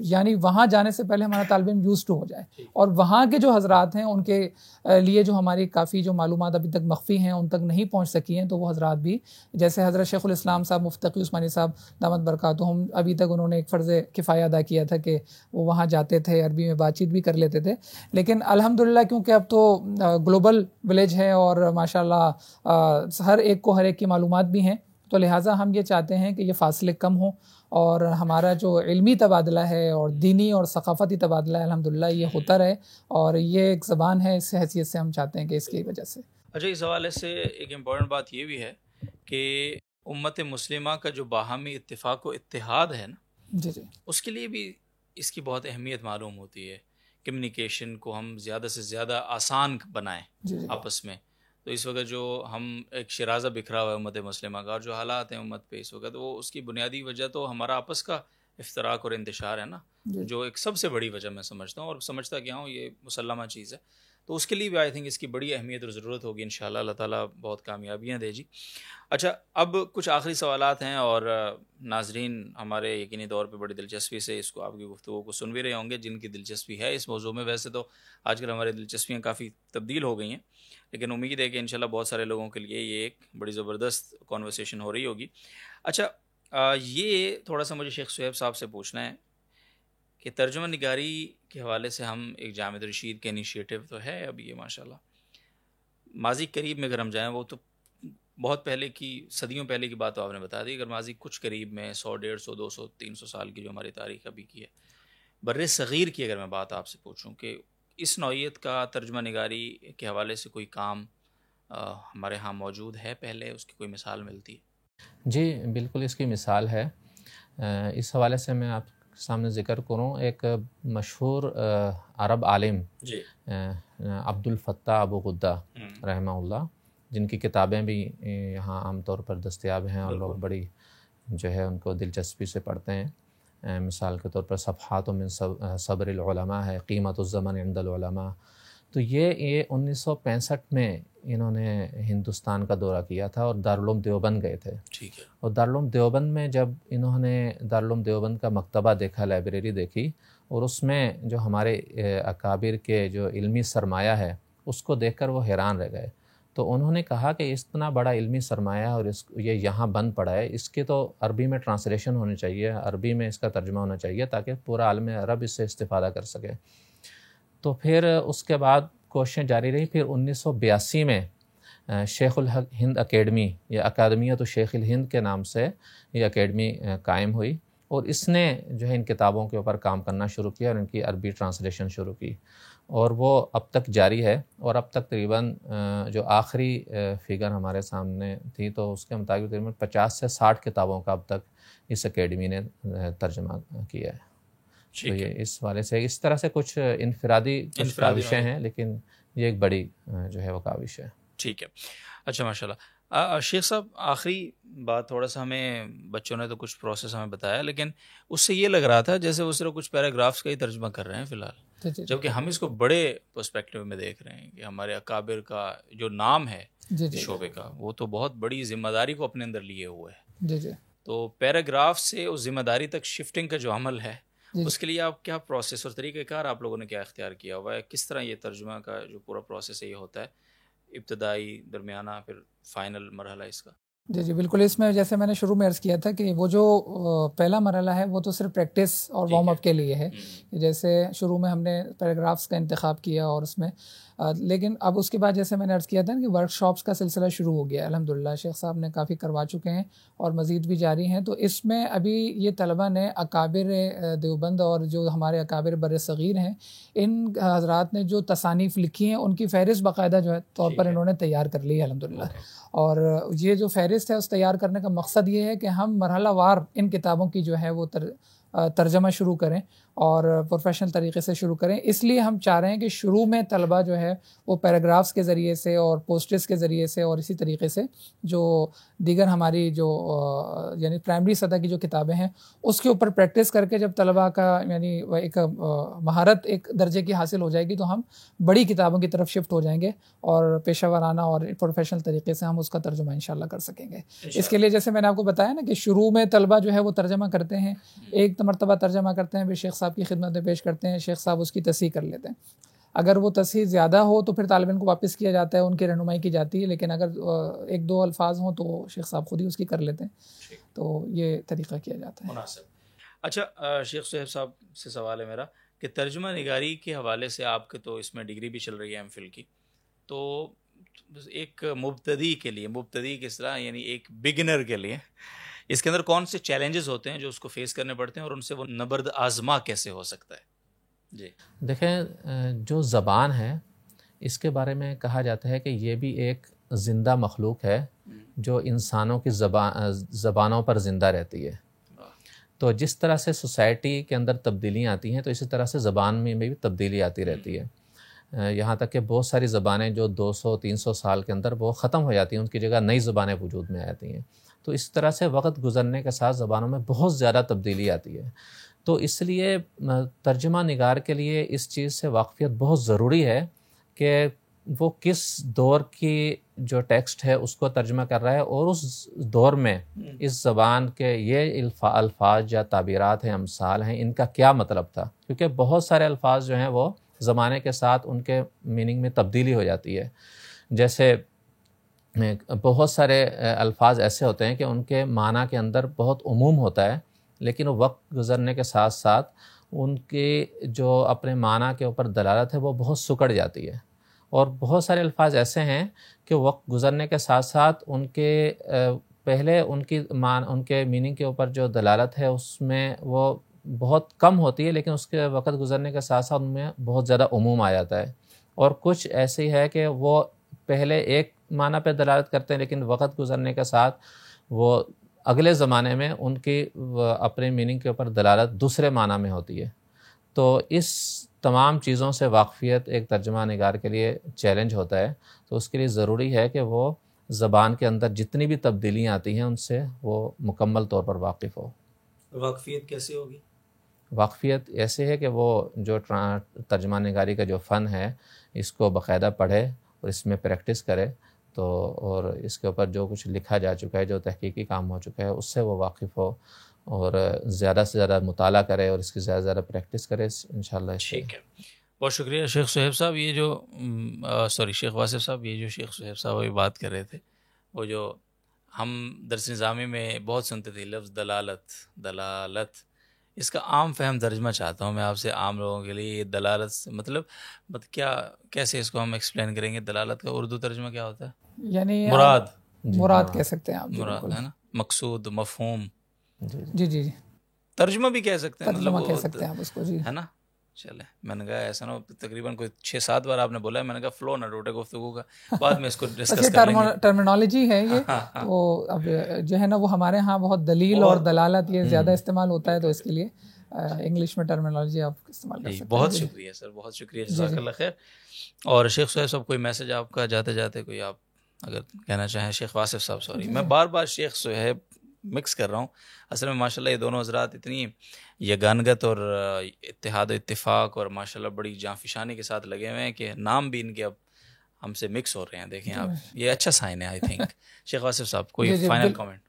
یعنی وہاں جانے سے پہلے ہمارا طالب علم یوز ٹو ہو جائے، اور وہاں کے جو حضرات ہیں ان کے لیے جو ہماری کافی جو معلومات ابھی تک مخفی ہیں، ان تک نہیں پہنچ سکی ہیں، تو وہ حضرات بھی، جیسے حضرت شیخ الاسلام صاحب مفتی تقی عثمانی صاحب دامت برکاتہم، ابھی تک انہوں نے ایک فرض کفایہ ادا کیا تھا کہ وہ وہاں جاتے تھے، عربی میں بات چیت بھی کر لیتے تھے، لیکن الحمدللہ کیونکہ اب تو گلوبل ولیج ہے، اور ماشاءاللہ ہر ایک کو ہر ایک کی معلومات بھی ہیں، تو لہٰذا ہم یہ چاہتے ہیں کہ یہ فاصلے کم ہوں، اور ہمارا جو علمی تبادلہ ہے اور دینی اور ثقافتی تبادلہ ہے الحمدللہ یہ ہوتا رہے، اور یہ ایک زبان ہے، اس حیثیت سے ہم چاہتے ہیں کہ اس کی وجہ سے۔ اچھا، اس حوالے سے ایک امپورٹنٹ بات یہ بھی ہے کہ امت مسلمہ کا جو باہمی اتفاق و اتحاد ہے نا، جی اس کے لیے بھی اس کی بہت اہمیت معلوم ہوتی ہے، کمیونیکیشن کو ہم زیادہ سے زیادہ آسان بنائیں آپس میں، تو اس وقت جو ہم ایک شرازہ بکھرا ہوا ہے امت مسلمہ کا، اور جو حالات ہیں امت پہ اس وقت، وہ اس کی بنیادی وجہ تو ہمارا آپس کا افتراق اور انتشار ہے نا، جو ایک سب سے بڑی وجہ میں سمجھتا ہوں، اور سمجھتا کیا ہوں، یہ مسلمہ چیز ہے، تو اس کے لیے بھی آئی تھنک اس کی بڑی اہمیت اور ضرورت ہوگی انشاءاللہ، اللہ تعالیٰ بہت کامیابیاں دے جی۔ اچھا، اب کچھ آخری سوالات ہیں، اور ناظرین ہمارے یقینی طور پہ بڑی دلچسپی سے اس کو، آپ کی گفتگو کو سن بھی رہے ہوں گے، جن کی دلچسپی ہے اس موضوع میں، ویسے تو آج کل ہماری دلچسپیاں کافی تبدیل ہو گئی ہیں، لیکن امید ہے کہ انشاءاللہ بہت سارے لوگوں کے لیے یہ ایک بڑی زبردست کانورسیشن ہو رہی ہوگی۔ اچھا، یہ تھوڑا سا مجھے شیخ صہیب صاحب سے پوچھنا ہے کہ ترجمہ نگاری کے حوالے سے ہم ایک جامع رشید کے انیشیٹو تو ہے اب یہ ماشاءاللہ، ماضی قریب میں اگر ہم جائیں، وہ تو بہت پہلے کی، صدیوں پہلے کی بات تو آپ نے بتا دی، اگر ماضی کچھ قریب میں 100 150 200 300 سال کی جو ہماری تاریخ ابھی کی ہے، بر صغیر کی اگر میں بات آپ سے پوچھوں کہ اس نوعیت کا ترجمہ نگاری کے حوالے سے کوئی کام ہمارے ہاں موجود ہے پہلے، اس کی کوئی مثال ملتی ہے؟ جی بالکل، اس کی مثال ہے، اس حوالے سے میں آپ کے سامنے ذکر کروں، ایک مشہور عرب عالم عبد الفتاح ابو غدہ رحمہ اللہ، جن کی کتابیں بھی یہاں عام طور پر دستیاب ہیں، اور لوگ بڑی جو ہے ان کو دلچسپی سے پڑھتے ہیں، مثال کے طور پر صفحات من صبر العلماء ہے، قیمت الزمن عند العلماء. تو یہ 1965 میں انہوں نے ہندوستان کا دورہ کیا تھا اور دارالعلوم دیوبند گئے تھے. ٹھیک ہے. اور دارالعلوم دیوبند میں جب انہوں نے دارالعلوم دیوبند کا مکتبہ دیکھا، لائبریری دیکھی، اور اس میں جو ہمارے اکابر کے جو علمی سرمایہ ہے اس کو دیکھ کر وہ حیران رہ گئے. تو انہوں نے کہا کہ اتنا بڑا علمی سرمایہ اور یہ یہاں بند پڑا ہے، اس کے تو عربی میں ٹرانسلیشن ہونی چاہیے، عربی میں اس کا ترجمہ ہونا چاہیے تاکہ پورا عالم عرب اس سے استفادہ کر سکے. تو پھر اس کے بعد کوششیں جاری رہی. پھر 1982 میں شیخ الحق ہند اکیڈمی یا اکادمیت شیخ الہند کے نام سے یہ اکیڈمی قائم ہوئی، اور اس نے جو ہے ان کتابوں کے اوپر کام کرنا شروع کیا اور ان کی عربی ٹرانسلیشن شروع کی، اور وہ اب تک جاری ہے. اور اب تک تقریباً جو آخری فگر ہمارے سامنے تھی تو اس کے مطابق تقریباً 50 سے 60 کتابوں کا اب تک اس اکیڈمی نے ترجمہ کیا ہے. تو یہ اس والے سے اس طرح سے کچھ انفرادی کاوشیں ہیں، لیکن یہ ایک بڑی جو ہے وہ کاوش ہے. ٹھیک ہے. اچھا ماشاء اللہ. شیخ صاحب آخری بات، تھوڑا سا ہمیں بچوں نے تو کچھ پروسیس ہمیں بتایا، لیکن اس سے یہ لگ رہا تھا جیسے وہ صرف کچھ پیراگرافس کا ہی ترجمہ کر رہے ہیں فی الحال، جبکہ ہم اس کو بڑے پرسپیکٹیو میں دیکھ رہے ہیں کہ ہمارے اکابر کا جو نام ہے شعبے کا، وہ تو بہت بڑی ذمہ داری کو اپنے اندر لیے ہوئے ہے. تو پیراگراف سے اس ذمہ داری تک شفٹنگ کا جو عمل ہے، اس کے لیے آپ کیا پروسیس اور طریقہ کار آپ لوگوں نے کیا اختیار کیا ہوا ہے؟ کس طرح یہ ترجمہ کا جو پورا پروسیس ہے یہ ہوتا ہے، ابتدائی، درمیانہ، پھر فائنل مرحلہ اس کا؟ جی بالکل. اس میں جیسے میں نے شروع میں عرض کیا تھا کہ وہ جو پہلا مرحلہ ہے وہ تو صرف پریکٹس اور وارم اپ کے لیے ہے. جیسے شروع میں ہم نے پیراگرافس کا انتخاب کیا اور اس میں لیکن اب اس کے بعد جیسے میں نے عرض کیا تھا کہ ورک شاپس کا سلسلہ شروع ہو گیا. الحمدللہ شیخ صاحب نے کافی کروا چکے ہیں اور مزید بھی جاری ہیں. تو اس میں ابھی یہ طلبہ نے اکابر دیوبند اور جو ہمارے اکابر بر صغیر ہیں، ان حضرات نے جو تصانیف لکھی ہیں ان کی فہرست باقاعدہ جو ہے طور پر انہوں نے تیار کر لی ہے الحمدللہ. اور یہ جو فہرست ہے اس تیار کرنے کا مقصد یہ ہے کہ ہم مرحلہ وار ان کتابوں کی جو ہے وہ ترجمہ شروع کریں اور پروفیشنل طریقے سے شروع کریں. اس لیے ہم چاہ رہے ہیں کہ شروع میں طلبہ جو ہے وہ پیراگرافس کے ذریعے سے اور پوسٹرز کے ذریعے سے اور اسی طریقے سے جو دیگر ہماری جو یعنی پرائمری سطح کی جو کتابیں ہیں اس کے اوپر پریکٹس کر کے جب طلبہ کا یعنی ایک مہارت ایک درجے کی حاصل ہو جائے گی تو ہم بڑی کتابوں کی طرف شفٹ ہو جائیں گے اور پیشہ ورانہ اور پروفیشنل طریقے سے ہم اس کا ترجمہ انشاءاللہ کر سکیں گے. اس کے لیے جیسے میں نے آپ کو بتایا نا کہ شروع میں طلبہ جو ہے وہ ترجمہ کرتے ہیں، ایک مرتبہ ترجمہ کرتے ہیں، پھر شیخ صاحب کی خدمت میں پیش کرتے ہیں، شیخ صاحب اس کی تصحیح کر لیتے ہیں. اگر وہ تصحیح زیادہ ہو تو پھر طالب علم کو واپس کیا جاتا ہے، ان کی رہنمائی کی جاتی ہے، لیکن اگر ایک دو الفاظ ہوں تو شیخ صاحب خود ہی اس کی کر لیتے ہیں. تو یہ طریقہ کیا جاتا ہے. مناسب. اچھا شیخ صہیب صاحب سے سوال ہے میرا کہ ترجمہ نگاری کے حوالے سے آپ کے تو اس میں ڈگری بھی چل رہی ہے ایم فل کی، تو ایک مبتدی کے لیے، مبتدی کس طرح یعنی ایک بگنر کے لیے اس کے اندر کون سے چیلنجز ہوتے ہیں جو اس کو فیس کرنے پڑتے ہیں اور ان سے وہ نبرد آزما کیسے ہو سکتا ہے؟ جی دیکھیں، جو زبان ہے اس کے بارے میں کہا جاتا ہے کہ یہ بھی ایک زندہ مخلوق ہے جو انسانوں کی زبانوں پر زندہ رہتی ہے. تو جس طرح سے سوسائٹی کے اندر تبدیلیاں آتی ہیں تو اسی طرح سے زبان میں بھی تبدیلی آتی رہتی ہے. یہاں تک کہ بہت ساری زبانیں جو 200-300 سال کے اندر وہ ختم ہو جاتی ہیں، ان کی جگہ نئی زبانیں وجود میں آتی ہیں. تو اس طرح سے وقت گزرنے کے ساتھ زبانوں میں بہت زیادہ تبدیلی آتی ہے. تو اس لیے ترجمہ نگار کے لیے اس چیز سے واقفیت بہت ضروری ہے کہ وہ کس دور کی جو ٹیکسٹ ہے اس کو ترجمہ کر رہا ہے اور اس دور میں اس زبان کے یہ الفاظ یا تعبیرات ہیں، امثال ہیں، ان کا کیا مطلب تھا. کیونکہ بہت سارے الفاظ جو ہیں وہ زمانے کے ساتھ ان کے میننگ میں تبدیلی ہو جاتی ہے. جیسے بہت سارے الفاظ ایسے ہوتے ہیں کہ ان کے معنی کے اندر بہت عموم ہوتا ہے، لیکن وقت گزرنے کے ساتھ ساتھ ان کی جو اپنے معنی کے اوپر دلالت ہے وہ بہت سکڑ جاتی ہے. اور بہت سارے الفاظ ایسے ہیں کہ وقت گزرنے کے ساتھ ساتھ ان کے پہلے ان کے میننگ کے اوپر جو دلالت ہے اس میں وہ بہت کم ہوتی ہے، لیکن اس کے وقت گزرنے کے ساتھ ساتھ ان میں بہت زیادہ عموم آ جاتا ہے. اور کچھ ایسی ہے کہ وہ پہلے ایک معنی پہ دلالت کرتے ہیں لیکن وقت گزرنے کے ساتھ وہ اگلے زمانے میں ان کی اپنے میننگ کے اوپر دلالت دوسرے معنی میں ہوتی ہے. تو اس تمام چیزوں سے واقفیت ایک ترجمہ نگار کے لیے چیلنج ہوتا ہے. تو اس کے لیے ضروری ہے کہ وہ زبان کے اندر جتنی بھی تبدیلیاں آتی ہیں ان سے وہ مکمل طور پر واقف ہو. واقفیت کیسے ہوگی؟ واقفیت ایسے ہے کہ وہ جو ترجمہ نگاری کا جو فن ہے اس کو باقاعدہ پڑھے اور اس میں پریکٹس کرے تو، اور اس کے اوپر جو کچھ لکھا جا چکا ہے، جو تحقیقی کام ہو چکا ہے، اس سے وہ واقف ہو اور زیادہ سے زیادہ مطالعہ کرے اور اس کی زیادہ سے زیادہ پریکٹس کرے انشاءاللہ۔ ٹھیک ہے، بہت شکریہ شیخ صہیب صاحب۔ یہ جو شیخ واصف صاحب، یہ جو شیخ صہیب صاحب ابھی بات کر رہے تھے، وہ جو ہم درس نظامی میں بہت سنتے تھے لفظ دلالت، اس کا عام فہم ترجمہ چاہتا ہوں میں آپ سے، عام لوگوں کے لیے یہ دلالت سے مطلب کیا، کیسے اس کو ہم ایکسپلین کریں گے؟ دلالت کا اردو ترجمہ کیا ہوتا ہے؟ یعنی مراد کہہ سکتے ہیں آپ، مراد ہے نا، مقصود، مفہوم۔ جی ترجمہ بھی کہہ سکتے ہیں، ترجمہ کہہ سکتے ہیں آپ اس کو، جی ہے نا۔ چلے، میں نے کہا ایسا نا تقریباً کوئی 6-7 بار آپ نے بولا ہے، میں نے کہا فلو نہ ٹوٹے گفتگو کا، بعد میں اس کو ڈسکس کر لیں گے۔ ٹرمینالوجی ہے یہ، وہ اب جو ہے نا وہ ہمارے ہاں بہت دلیل اور دلالت یہ زیادہ استعمال ہوتا ہے، تو اس کے لیے انگلش میں ٹرمینالوجی آپ استعمال کر سکتے ہیں۔ بہت شکریہ سر، بہت شکریہ، جزاک اللہ خیر۔ اور شیخ صہیب صاحب کوئی میسج آپ کا جاتے جاتے کوئی آپ اگر کہنا چاہیں؟ شیخ واصف صاحب، سوری میں بار بار شیخ صہیب مکس کر رہا ہوں، اصل میں ماشاءاللہ یہ دونوں حضرات اتنی یگانگت اور اتحاد و اتفاق اور ماشاءاللہ بڑی جانفشانی کے ساتھ لگے ہوئے ہیں کہ نام بھی ان کے اب ہم سے مکس ہو رہے ہیں۔ دیکھیں آپ، یہ اچھا سائن ہے آئی تھنک۔ شیخ واصف صاحب کوئی فائنل کامنٹ؟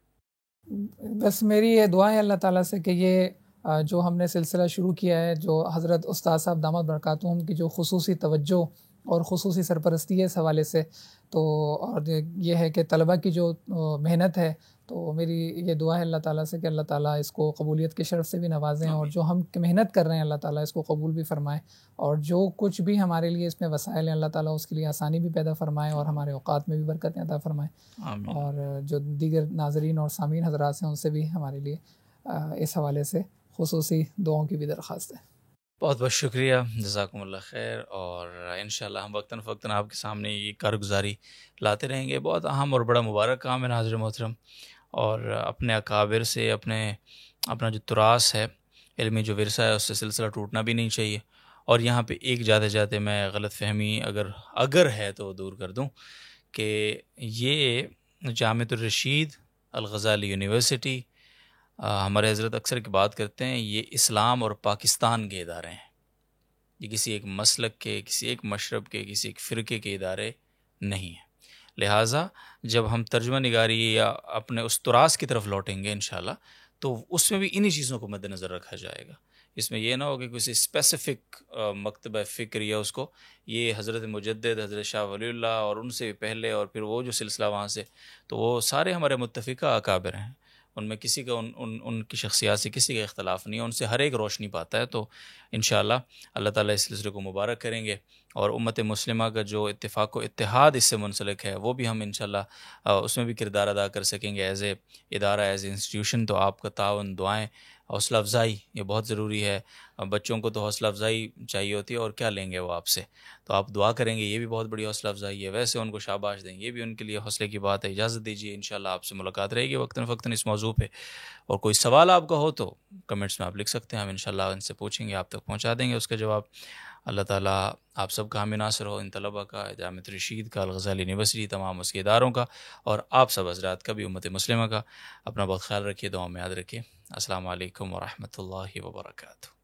بس میری یہ دعا ہے اللہ تعالیٰ سے کہ یہ جو ہم نے سلسلہ شروع کیا ہے، جو حضرت استاد صاحب دامت برکاتہم کی جو خصوصی توجہ اور خصوصی سرپرستی ہے اس حوالے سے، تو اور یہ ہے کہ طلبہ کی جو محنت ہے، تو میری یہ دعا ہے اللہ تعالیٰ سے کہ اللہ تعالیٰ اس کو قبولیت کے شرف سے بھی نوازیں، اور جو ہم محنت کر رہے ہیں اللہ تعالیٰ اس کو قبول بھی فرمائے، اور جو کچھ بھی ہمارے لیے اس میں وسائل ہیں اللہ تعالیٰ اس کے لیے آسانی بھی پیدا فرمائے، اور ہمارے اوقات میں بھی برکتیں عطا فرمائے، اور جو دیگر ناظرین اور سامعین حضرات ہیں ان سے بھی ہمارے لیے اس حوالے سے خصوصی دعاؤں کی بھی درخواست ہے۔ بہت بہت شکریہ، جزاکم اللہ خیر، اور انشاءاللہ ہم وقتاً فوقتاً آپ کے سامنے یہ کارگزاری لاتے رہیں گے۔ بہت اہم اور بڑا مبارک کام ہے ناظر محترم، اور اپنے اکابر سے اپنا جو تراث ہے، علمی جو ورثہ ہے، اس سے سلسلہ ٹوٹنا بھی نہیں چاہیے۔ اور یہاں پہ ایک جاتے جاتے میں غلط فہمی اگر ہے تو دور کر دوں کہ یہ جامعۃ الرشید الغزالی یونیورسٹی، ہمارے حضرت اکثر کی بات کرتے ہیں، یہ اسلام اور پاکستان کے ادارے ہیں، یہ کسی ایک مسلک کے، کسی ایک مشرب کے، کسی ایک فرقے کے ادارے نہیں ہیں۔ لہٰذا جب ہم ترجمہ نگاری یا اپنے اس تراث کی طرف لوٹیں گے انشاءاللہ، تو اس میں بھی انہی چیزوں کو مد نظر رکھا جائے گا۔ اس میں یہ نہ ہو کہ کسی اسپیسیفک مکتبہ فکر یا اس کو یہ حضرت مجدد، حضرت شاہ ولی اللہ اور ان سے بھی پہلے، اور پھر وہ جو سلسلہ وہاں سے، تو وہ سارے ہمارے متفقہ اکابر ہیں، ان میں کسی کا ان کی شخصیات سے کسی کا اختلاف نہیں ہے، ان سے ہر ایک روشنی پاتا ہے۔ تو انشاءاللہ اللہ تعالیٰ اس سلسلے کو مبارک کریں گے، اور امت مسلمہ کا جو اتفاق و اتحاد اس سے منسلک ہے وہ بھی ہم انشاءاللہ اس میں بھی کردار ادا کر سکیں گے ایز اے ادارہ، ایز اے انسٹیٹیوشن۔ تو آپ کا تعاون، دعائیں، حوصلہ افزائی یہ بہت ضروری ہے۔ بچوں کو تو حوصلہ افزائی چاہیے ہوتی ہے، اور کیا لیں گے وہ آپ سے، تو آپ دعا کریں گے، یہ بھی بہت بڑی حوصلہ افزائی ہے۔ ویسے ان کو شاباش دیں، یہ بھی ان کے لیے حوصلے کی بات ہے۔ اجازت دیجیے، انشاءاللہ آپ سے ملاقات رہے گی وقتاً فوقتاً اس موضوع پہ، اور کوئی سوال آپ کا ہو تو کمنٹس میں آپ لکھ سکتے ہیں، ہم انشاءاللہ ان سے پوچھیں گے، آپ تک پہنچا دیں گے اس کا جواب۔ اللہ تعالیٰ آپ سب کا حامی ناصر ہو، ان طلبہ کا، جامعۃ الرشید کا، الغزالی یونیورسٹی، تمام اس کے اداروں کا، اور آپ سب حضرات کا بھی، امت مسلمہ کا۔ اپنا بہت خیال رکھیے، دعاؤں میں یاد رکھیے۔ السلام علیکم ورحمۃ اللہ وبرکاتہ۔